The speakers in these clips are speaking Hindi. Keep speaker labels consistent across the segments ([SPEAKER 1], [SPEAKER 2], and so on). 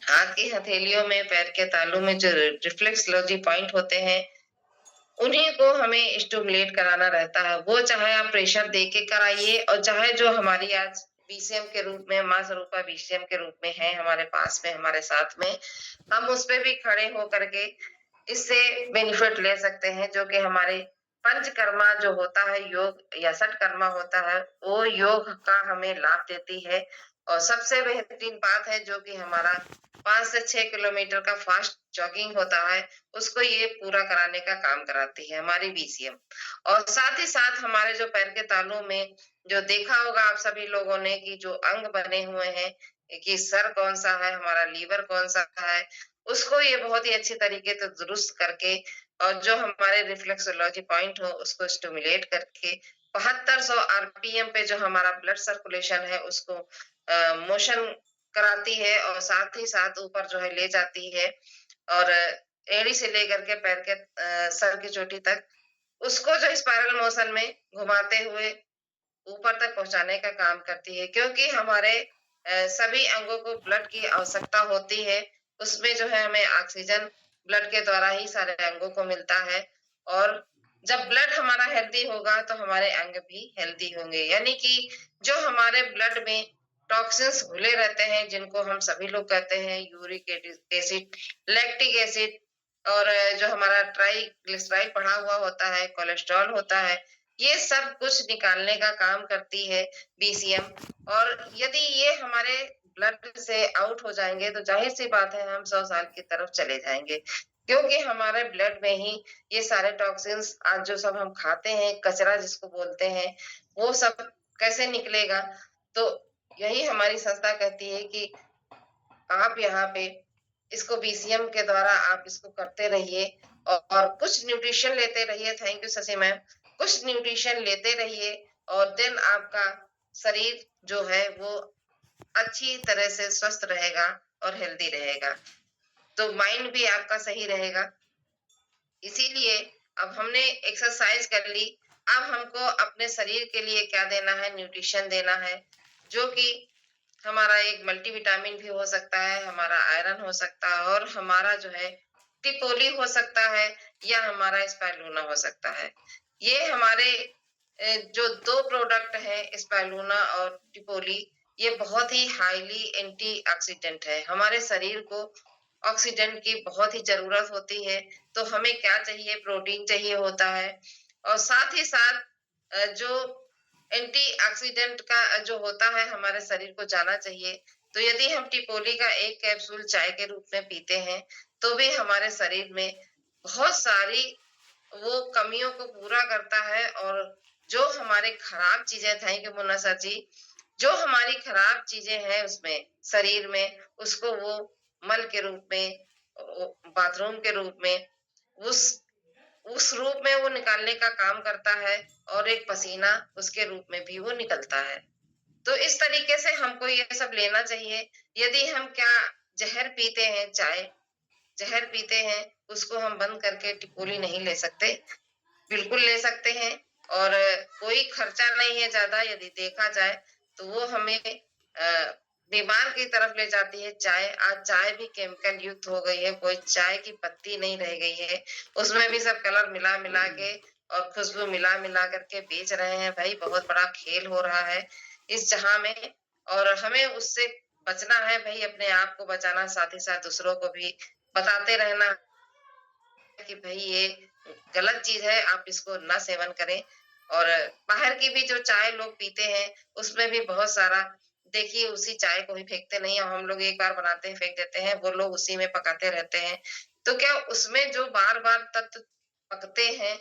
[SPEAKER 1] हाथ की हथेलियों में, पैर के तालू में जो रिफ्लेक्सोलॉजी पॉइंट होते हैं, उन्हीं को हमें स्टिमुलेट कराना रहता है। वो चाहे आप प्रेशर दे के कराइए और चाहे जो हमारी आज बीसीएम के रूप में, माँ स्वरूपा बीसीएम के रूप में है हमारे पास में, हमारे साथ में, हम उस पे भी खड़े हो करके इससे बेनिफिट ले सकते हैं, जो कि हमारे पंचकर्मा जो होता है योग या षटकर्मा होता है, वो योग का हमें लाभ देती है। और सबसे बेहतरीन बात है जो कि हमारा 5 से 6 किलोमीटर का फास्ट जॉगिंग होता है, उसको ये पूरा कराने का काम कराती है हमारी बीसीएम। और साथ ही साथ हमारे जो पैर के तालू में जो देखा होगा आप सभी लोगों ने कि जो अंग बने हुए हैं, कि सर कौन-सा है, हमारा लीवर कौन-सा है, उसको ये बहुत ही अच्छी तरीके से दुरुस्त करके और जो हमारे रिफ्लेक्सोलॉजी पॉइंट हो उसको स्टिमुलेट करके 7200 आरपीएम पे जो हमारा ब्लड सर्कुलेशन है उसको मोशन कराती है और साथ ही साथ ऊपर जो है ले जाती है और एड़ी से लेकर के पैर के सर की चोटी तक उसको जो स्पाइरल मोशन में घुमाते हुए ऊपर तक पहुंचाने का काम करती है, क्योंकि हमारे सभी अंगों को ब्लड की आवश्यकता होती है। उसमें जो है हमें ऑक्सीजन ब्लड के द्वारा ही सारे अंगों को मिलता है और जब ब्लड हमारा हेल्दी होगा तो हमारे अंग भी हेल्दी होंगे। यानी कि जो हमारे ब्लड में टॉक्सिन्स घुले रहते हैं, जिनको हम सभी लोग कहते हैं यूरिक एसिड, लैक्टिक एसिड और जो हमारा ट्राइग्लिसराइड बढ़ा हुआ होता है, कोलेस्ट्रॉल होता है, ये सब कुछ निकालने का काम करती है बीसीएम। और यदि ये हमारे ब्लड से आउट हो जाएँगे तो ज़ाहिर-सी बात है हम 100 साल की तरफ चले जाएँगे। क्योंकि हमारे ब्लड में ही ये सारे टॉक्सिन्स आज जो सब हम खाते हैं, कचरा जिसको बोलते हैं, वो सब कैसे निकलेगा? तो यही हमारी संस्था कहती है कि आप यहाँ पे इसको बीसीएम के द्वारा आप इसको करते रहिए और कुछ न्यूट्रिशन लेते रहिए। Thank you Shashi ma'am. कुछ न्यूट्रिशन लेते रहिए और देन आपका शरीर जो है वो अच्छी तरह से स्वस्थ रहेगा और हेल्दी रहेगा। तो माइंड भी आपका सही रहेगा। इसीलिए अब हमने एक्सरसाइज कर ली, अब हमको अपने शरीर के लिए क्या देना है, न्यूट्रिशन देना है, जो कि हमारा एक मल्टीविटामिन भी हो सकता है, हमारा आयरन हो सकता है और हमारा जो है टिपोली हो सकता है या हमारा स्पाइरुलिना हो सकता है। ये हमारे जो 2 प्रोडक्ट हैं स्पाइरुलिना और टिपोली, ये बहुत ही हाईली एंटीऑक्सीडेंट है। हमारे शरीर को ऑक्सीडेंट की बहुत ही ज़रूरत होती है, तो हमें क्या चाहिए, प्रोटीन चाहिए होता है और साथ ही साथ जो एंटीऑक्सीडेंट का जो होता है हमारे शरीर को जाना चाहिए। तो यदि हम टिपोली का 1 कैप्सूल चाय के रूप में पीते हैं, तो भी हमारे शरीर में बहुत सारी वो कमियों को पूरा करता है और जो हमारे खराब चीज़ें, थैंक यू मुन्ना सर जी, जो हमारी खराब चीज़ें हैं उसमें, शरीर में, उसको वो मल के रूप में, बाथरूम के रूप में, उस उस रूप में वो निकालने का काम करता है और एक पसीना उसके रूप में भी वो निकलता है। तो इस तरीके से हमको ये सब लेना चाहिए। यदि हम क्या ज़हर पीते हैं, चाय, ज़हर पीते हैं, उसको हम बंद करके टिपोली नहीं ले सकते। बिल्कुल ले सकते हैं और कोई खर्चा नहीं है ज़्यादा यदि देखा जाए, तो वो हमें बीमार की तरफ ले जाती है चाय। आज चाय भी केमिकल युक्त हो गई है, कोई चाय की पत्ती नहीं रह गई है। उसमें भी सब कलर मिला-मिला के और खुशबू मिला-मिला करके बेच रहे हैं। भाई बहुत बड़ा खेल हो रहा है इस जहाँ में और हमें उससे बचना है भई, अपने आप को बचाना, साथ ही साथ दूसरों को भी बताते रहना कि भई ये गलत चीज़ है, आप इसको ना सेवन करें। और बाहर की भी जो चाय लोग पीते हैं, उसमें भी बहुत सारा, देखिए उसी चाय को ही फेंकते नहीं हैं, हम लोग एक बार बनाते हैं, फेंक देते हैं, वो लोग उसी में पकाते रहते हैं। तो क्या उसमें जो बार-बार तत्व पकते हैं,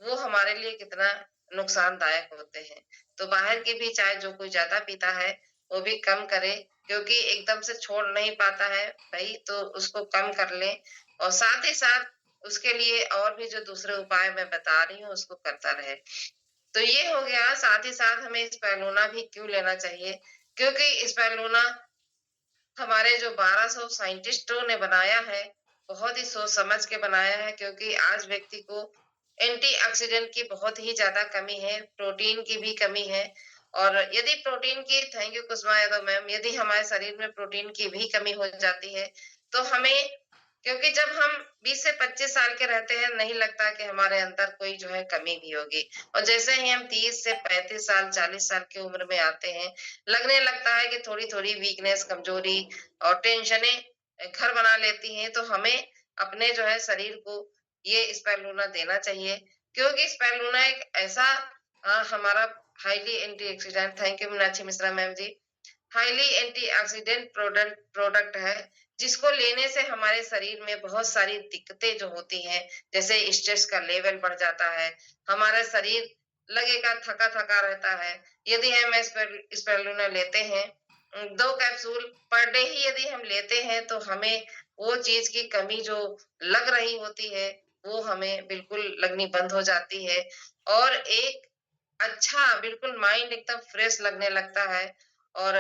[SPEAKER 1] वो हमारे लिए कितना नुकसानदायक होते हैं। तो बाहर की भी चाय जो कोई ज़्यादा पीता है, वो भी कम करे, क्योंकि एकदम से छोड़ नहीं पाता है भई, तो उसको कम कर लें और साथ ही साथ उसके लिए और भी जो दूसरे उपाय मैं बता रही हूँ, उसको करता रहे। तो ये हो गया, साथ ही साथ हमें स्पाइरुलिना भी क्यों लेना चाहिए? क्योंकि स्पाइरुलिना हमारे जो 1200 साइंटिस्टों ने बनाया है, बहुत ही सोच समझ के बनाया है, क्योंकि आज व्यक्ति को एंटीऑक्सीडेंट की बहुत ही ज़्यादा कमी है, प्रोटीन की भी कमी है और यदि प्रोटीन की thank you Kusuma Yadav ma'am, यदि हमारे शरीर में प्रोटीन की भी कमी हो जाती है, तो हमें क्योंकि जब हम 20 से 25 साल के रहते हैं, नहीं लगता कि हमारे अंदर कोई जो है कमी भी होगी। और जैसे ही हम 30 से 35 साल, 40 साल की उम्र में आते हैं, लगने लगता है कि थोड़ी-थोड़ी वीकनेस, कमजोरी और टेंशनें घर बना लेती हैं, तो हमें अपने जो है शरीर को ये स्पाइरुलिना देना चाहिए। क्योंकि स्पाइरुलिना एक ऐसा हमारा highly antioxidant thank you Meenakshi Mishra ma'am ji. Highly antioxidant product product है, जिसको लेने से हमारे शरीर में बहुत सारी दिक्कतें जो होती हैं, जैसे स्ट्रेस का लेवल बढ़ जाता है, हमारा शरीर लगेगा थका-थका रहता है। यदि हम स्पाइरुलिना लेते हैं 2 कैप्सूल पर डे ही यदि हम लेते हैं, तो हमें वो चीज़ की कमी जो लग रही होती है, वो हमें बिल्कुल लगनी बंद हो जाती है और एक अच्छा बिल्कुल माइंड एकदम फ्रेश लगने लगता है और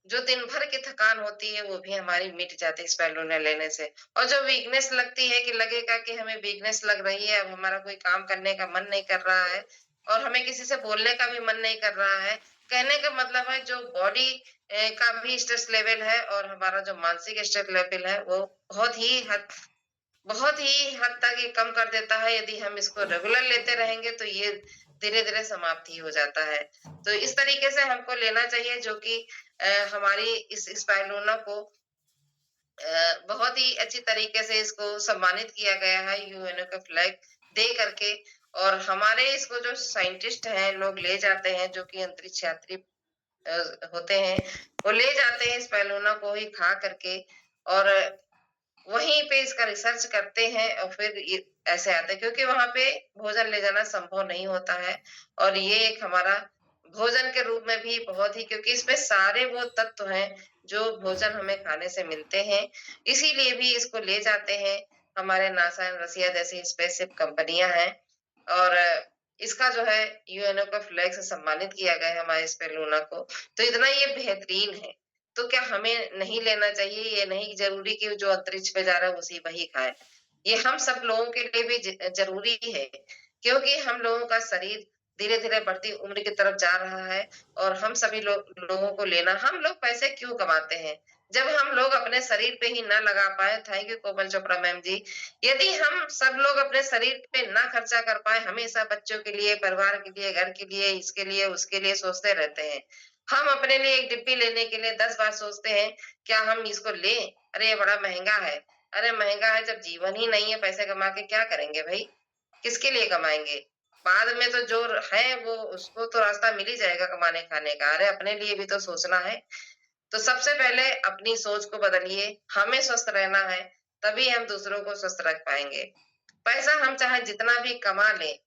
[SPEAKER 1] जो दिन भर की थकान होती है वो भी हमारी मिट जाती है स्पाइरुलिना लेने से। और जो वीकनेस लगती है कि लगेगा कि हमें वीकनेस लग रही है, अब हमारा कोई काम करने का मन नहीं कर रहा है और हमें किसी से बोलने का भी मन नहीं कर रहा है। कहने का मतलब है जो बॉडी का भी स्ट्रेस लेवल है और हमारा जो मानसिक स्ट्रेस लेवल है वो बहुत ही हद तक ये कम कर देता है। यदि हम इसको रेगुलर लेते रहेंगे तो ये धीरे-धीरे समाप्त ही हो जाता है। तो इस तरीके से हमको लेना चाहिए जो कि हमारी इस स्पाइरुलिना को बहुत ही अच्छी तरीके से इसको सम्मानित किया गया है यूएनओ का फ्लैग दे करके और हमारे इसको जो साइंटिस्ट हैं लोग ले जाते हैं जो कि अंतरिक्ष यात्री अ, होते हैं, वो ले जाते हैं स्पाइरुलिना को ही खा करके और वहीं पे इसका रिसर्च करते हैं और फिर ये ऐसे आते हैं क्योंकि वहां पे भोजन ले जाना संभव नहीं होता है और ये एक हमारा भोजन के रूप में भी बहुत ही क्योंकि इसमें सारे वो तत्व हैं जो भोजन हमें खाने से मिलते हैं इसीलिए भी इसको ले जाते हैं हमारे नासा एंड रसिया जैसी स्पेसशिप कंपनियां हैं और इसका जो है यूएनओ का फ्लैग से सम्मानित किया गया है हमारे स्पेलूना को तो इतना ये बेहतरीन है तो क्या हमें नहीं लेना चाहिए? ये नहीं ज़रूरी कि जो अंतरिक्ष पे जा रहा है उसी वही खाए। ये हम सब लोगों के लिए भी ज़रूरी है, क्योंकि हम लोगों का शरीर धीरे-धीरे बढ़ती उम्र की तरफ जा रहा है और हम सभी लोगों को लेना हम लोग पैसे क्यों कमाते हैं? जब हम लोग अपने शरीर पे ही ना लगा पाएँ thank you Komal Chopra ma'am ji. यदि हम सब लोग अपने शरीर पे ना खर्चा कर पाएँ, हमेशा बच्चों के लिए, परिवार के लिए, घर के लिए, इसके लिए, उसके लिए सोचते रहते हैं। हम अपने लिए एक डिब्बी लेने के लिए 10 बार सोचते हैं, क्या हम इसको लें? अरे! ये बड़ा महँगा है। अरे! महँगा है जब जीवन ही नहीं है, पैसे कमा के क्या करेंगे भई? किसके लिए कमाएँगे? बाद में तो जो है वो उसको तो रास्ता मिल ही जाएगा कमाने-खाने का। अरे! अपने लिए भी तो सोचना है। तो सबसे पहले अपनी सोच को बदलिए, हमें स्वस्थ रहना है, तभी हम दूसरों को स्वस्थ रख पाएँगे। पैसा हम चाहे जितना भी कमा लें,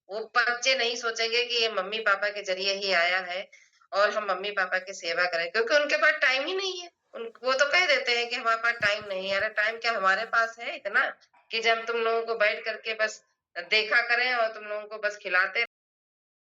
[SPEAKER 1] वो बच्चे नहीं सोचेंगे कि ये मम्मी-पापा के ज़रिए ही आया है और हम मम्मी-पापा की सेवा करें क्योंकि उनके पास टाइम ही नहीं है। उन वो तो कह देते हैं कि हमारे पास टाइम नहीं है। अरे टाइम क्या हमारे पास है इतना कि जब तुम लोगों को बैठ कर के बस देखा करें और तुम लोगों को बस खिलाते